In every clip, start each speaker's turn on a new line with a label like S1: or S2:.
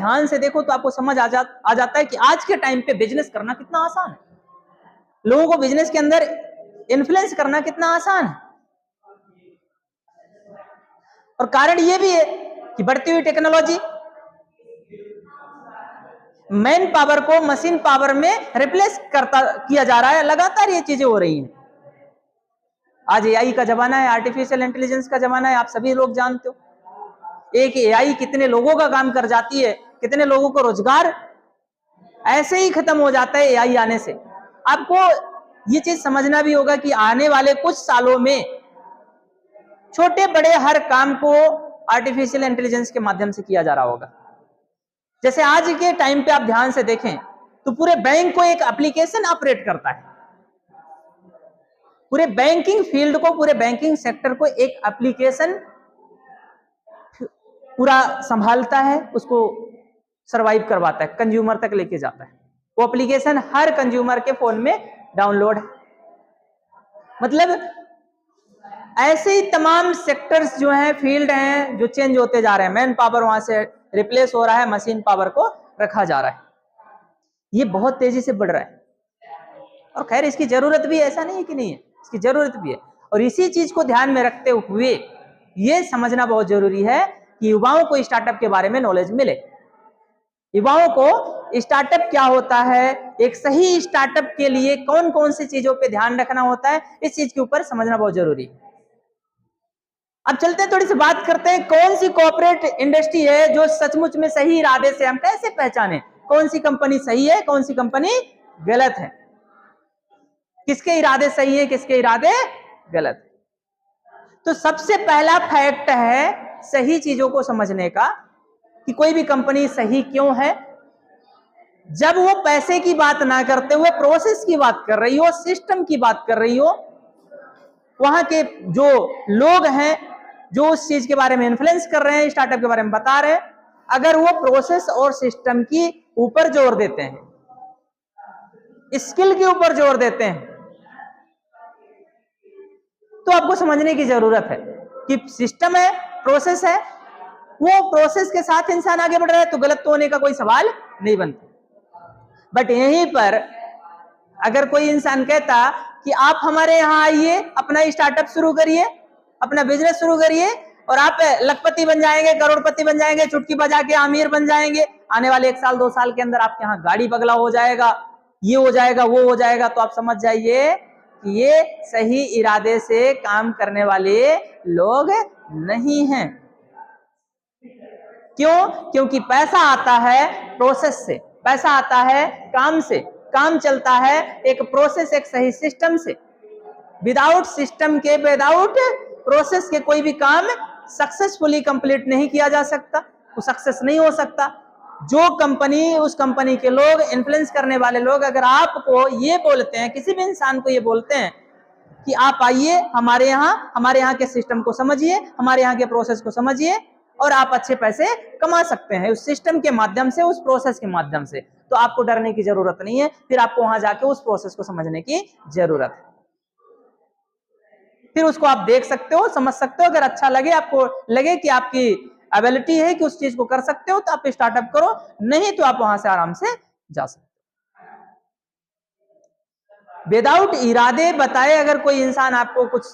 S1: ध्यान से देखो तो आपको समझ आ जाता है कि आज के टाइम पे बिजनेस करना कितना आसान है, लोगों को बिजनेस के अंदर इन्फ्लुएंस करना कितना आसान है। और कारण ये भी है कि बढ़ती हुई टेक्नोलॉजी मैन पावर को मशीन पावर में रिप्लेस किया जा रहा है, लगातार ये चीजें हो रही हैं। आज एआई का जमाना है, आर्टिफिशियल इंटेलिजेंस का जमाना है, आप सभी लोग जानते हो। एक एआई कितने लोगों का काम कर जाती है, कितने लोगों को रोजगार ऐसे ही खत्म हो जाता है एआई आने से। आपको ये चीज समझना भी होगा कि आने वाले कुछ सालों में छोटे बड़े हर काम को आर्टिफिशियल इंटेलिजेंस के माध्यम से किया जा रहा होगा। जैसे आज के टाइम पे आप ध्यान से देखें तो पूरे बैंक को एक एप्लीकेशन ऑपरेट करता है, पूरे बैंकिंग फील्ड को, पूरे बैंकिंग सेक्टर को एक एप्लीकेशन पूरा संभालता है, उसको सरवाइव करवाता है, कंज्यूमर तक लेके जाता है। वो एप्लीकेशन हर कंज्यूमर के फोन में डाउनलोड है। मतलब ऐसे ही तमाम सेक्टर्स जो हैं, फील्ड हैं, जो चेंज होते जा रहे हैं। मैन पावर वहां से रिप्लेस हो रहा है, मशीन पावर को रखा जा रहा है। ये बहुत तेजी से बढ़ रहा है और खैर इसकी जरूरत भी, ऐसा नहीं है कि नहीं है, इसकी जरूरत भी है। और इसी चीज को ध्यान में रखते हुए ये समझना बहुत जरूरी है कि युवाओं को स्टार्टअप के बारे में नॉलेज मिले। युवाओं को स्टार्टअप क्या होता है, एक सही स्टार्टअप के लिए कौन कौन सी चीजों पे ध्यान रखना होता है, इस चीज के ऊपर समझना बहुत जरूरी है। अब चलते हैं, थोड़ी सी बात करते हैं कौन सी कॉर्पोरेट इंडस्ट्री है जो सचमुच में सही इरादे से, हम कैसे पहचाने कौन सी कंपनी सही है, कौन सी कंपनी गलत है, किसके इरादे सही है, किसके इरादे गलत है। तो सबसे पहला फैक्ट है सही चीजों को समझने का कि कोई भी कंपनी सही क्यों है। जब वो पैसे की बात ना करते हुए प्रोसेस की बात कर रही हो, सिस्टम की बात कर रही हो, वहां के जो लोग हैं जो उस चीज के बारे में इन्फ्लुएंस कर रहे हैं, स्टार्टअप के बारे में बता रहे हैं, अगर वो प्रोसेस और सिस्टम की ऊपर जोर देते हैं, स्किल के ऊपर जोर देते हैं, तो आपको समझने की जरूरत है कि सिस्टम है, प्रोसेस है, वो प्रोसेस के साथ इंसान आगे बढ़ रहा है तो गलत तो होने का कोई सवाल नहीं बनता। बट यहीं पर अगर कोई इंसान कहता कि आप हमारे यहां आइए, अपना स्टार्टअप शुरू करिए, अपना बिजनेस शुरू करिए और आप लखपति बन जाएंगे, करोड़पति बन जाएंगे, चुटकी बजा के अमीर बन जाएंगे, आने वाले 1 साल 2 साल के अंदर आपके यहाँ गाड़ी बंगला हो जाएगा, ये हो जाएगा, वो हो जाएगा, तो आप समझ जाइए कि ये सही इरादे से काम करने वाले लोग नहीं हैं। क्यों? क्योंकि पैसा आता है प्रोसेस से, पैसा आता है काम से, काम चलता है एक प्रोसेस, एक सही सिस्टम से। विदाउट सिस्टम के, विदाउट प्रोसेस के कोई भी काम सक्सेसफुली कंप्लीट नहीं किया जा सकता, वो सक्सेस नहीं हो सकता। जो कंपनी, उस कंपनी के लोग, इन्फ्लुएंस करने वाले लोग अगर आपको ये बोलते हैं, किसी भी इंसान को ये बोलते हैं कि आप आइए हमारे यहाँ के सिस्टम को समझिए, हमारे यहाँ के प्रोसेस को समझिए और आप अच्छे पैसे कमा सकते हैं उस सिस्टम के माध्यम से, उस प्रोसेस के माध्यम से, तो आपको डरने की जरूरत नहीं है। फिर आपको वहां जाके उस प्रोसेस को समझने की जरूरत है, फिर उसको आप देख सकते हो, समझ सकते हो। अगर अच्छा लगे, आपको लगे कि आपकी एबिलिटी है कि उस चीज को कर सकते हो, तो आप स्टार्टअप करो, नहीं तो आप वहां से आराम से जा सकते हो। विदाउट इरादे बताए अगर कोई इंसान आपको कुछ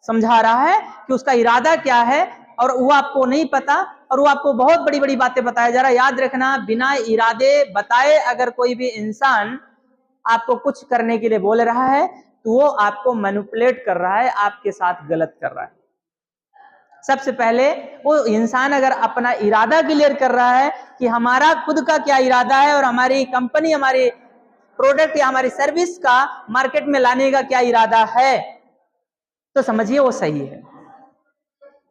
S1: समझा रहा है कि उसका इरादा क्या है और वो आपको नहीं पता और वो आपको बहुत बड़ी बड़ी बातें बताया जा रहा है, याद रखना, बिना इरादे बताए अगर कोई भी इंसान आपको कुछ करने के लिए बोल रहा है तो वो आपको मैनिपुलेट कर रहा है, आपके साथ गलत कर रहा है। सबसे पहले वो इंसान अगर अपना इरादा क्लियर कर रहा है कि हमारा खुद का क्या इरादा है और हमारी कंपनी, हमारी प्रोडक्ट या हमारी सर्विस का मार्केट में लाने का क्या इरादा है, तो समझिए वो सही है,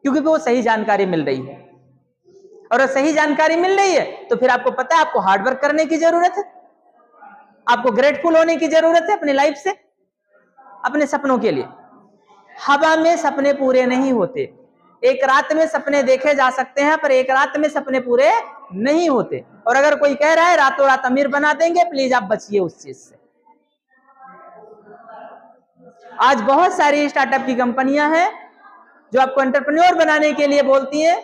S1: क्योंकि वो सही जानकारी मिल रही है। और सही जानकारी मिल रही है तो फिर आपको पता है आपको हार्डवर्क करने की जरूरत है, आपको ग्रेटफुल होने की जरूरत है अपनी लाइफ से, अपने सपनों के लिए। हवा में सपने पूरे नहीं होते, एक रात में सपने देखे जा सकते हैं पर एक रात में सपने पूरे नहीं होते। और अगर कोई कह रहा है रातों रात अमीर बना देंगे, प्लीज आप बचिए उस चीज से। आज बहुत सारी स्टार्टअप की कंपनियां हैं जो आपको एंटरप्रेन्योर बनाने के लिए बोलती हैं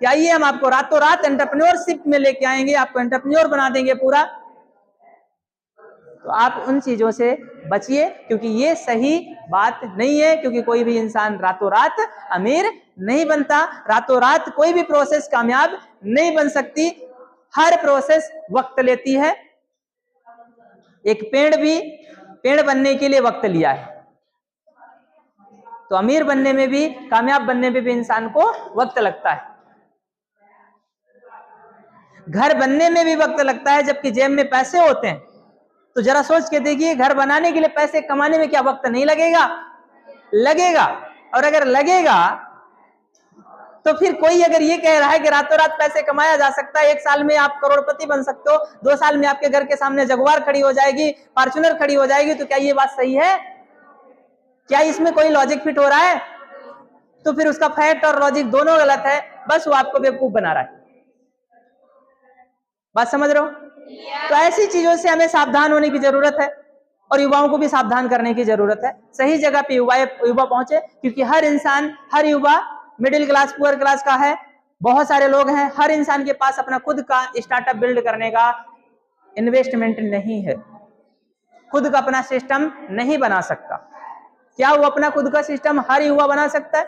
S1: कि आइए हम आपको रातों रात एंटरप्रेन्योरशिप में लेके आएंगे, आपको एंटरप्रेन्योर बना देंगे पूरा। तो आप उन चीजों से बचिए, क्योंकि ये सही बात नहीं है। क्योंकि कोई भी इंसान रातों रात अमीर नहीं बनता, रातों रात कोई भी प्रोसेस कामयाब नहीं बन सकती। हर प्रोसेस वक्त लेती है। एक पेड़ भी पेड़ बनने के लिए वक्त लिया है, तो अमीर बनने में भी, कामयाब बनने में भी इंसान को वक्त लगता है। घर बनने में भी वक्त लगता है, जबकि जेब में पैसे होते हैं। तो जरा सोच के देखिए, घर बनाने के लिए पैसे कमाने में क्या वक्त नहीं लगेगा? लगेगा। और अगर लगेगा तो फिर कोई अगर ये कह रहा है कि रातों रात पैसे कमाया जा सकता है, 1 साल में आप करोड़पति बन सकते हो, 2 साल में आपके घर के सामने जगुआर खड़ी हो जाएगी, फॉर्च्यूनर खड़ी हो जाएगी, तो क्या ये बात सही है? क्या इसमें कोई लॉजिक फिट हो रहा है? तो फिर उसका फैक्ट और लॉजिक दोनों गलत है, बस वो आपको बेवकूफ बना रहा है। बात समझ रहे हो? तो ऐसी चीजों से हमें सावधान होने की जरूरत है, और युवाओं को भी सावधान करने की जरूरत है। सही जगह पे युवा पहुंचे, क्योंकि हर इंसान, हर युवा मिडिल क्लास, पुअर क्लास का है, बहुत सारे लोग हैं। हर इंसान के पास अपना खुद का स्टार्टअप बिल्ड करने का इन्वेस्टमेंट नहीं है, खुद का अपना सिस्टम नहीं बना सकता। क्या वो अपना खुद का सिस्टम हर युवा बना सकता है?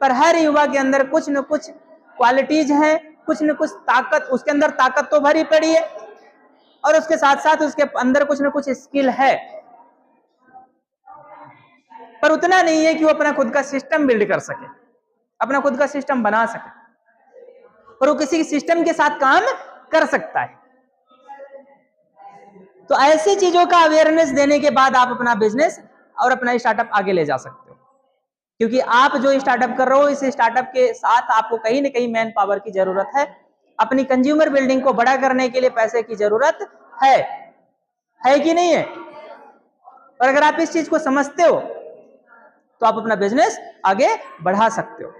S1: पर हर युवा के अंदर कुछ न कुछ क्वालिटीज हैं, कुछ न कुछ ताकत, उसके अंदर ताकत तो भरी पड़ी है, और उसके साथ साथ उसके अंदर कुछ न कुछ स्किल है, पर उतना नहीं है कि वो अपना खुद का सिस्टम बिल्ड कर सके, अपना खुद का सिस्टम बना सके, और वो किसी सिस्टम के साथ काम कर सकता है। तो ऐसी चीजों का अवेयरनेस देने के बाद आप अपना बिजनेस और अपना स्टार्टअप आगे ले जा सकते हो। क्योंकि आप जो स्टार्टअप कर रहे हो, इस स्टार्टअप के साथ आपको कहीं ना कहीं मैन पावर की जरूरत है। अपनी कंज्यूमर बिल्डिंग को बड़ा करने के लिए पैसे की जरूरत है कि नहीं है? और अगर आप इस चीज को समझते हो तो आप अपना बिजनेस आगे बढ़ा सकते हो।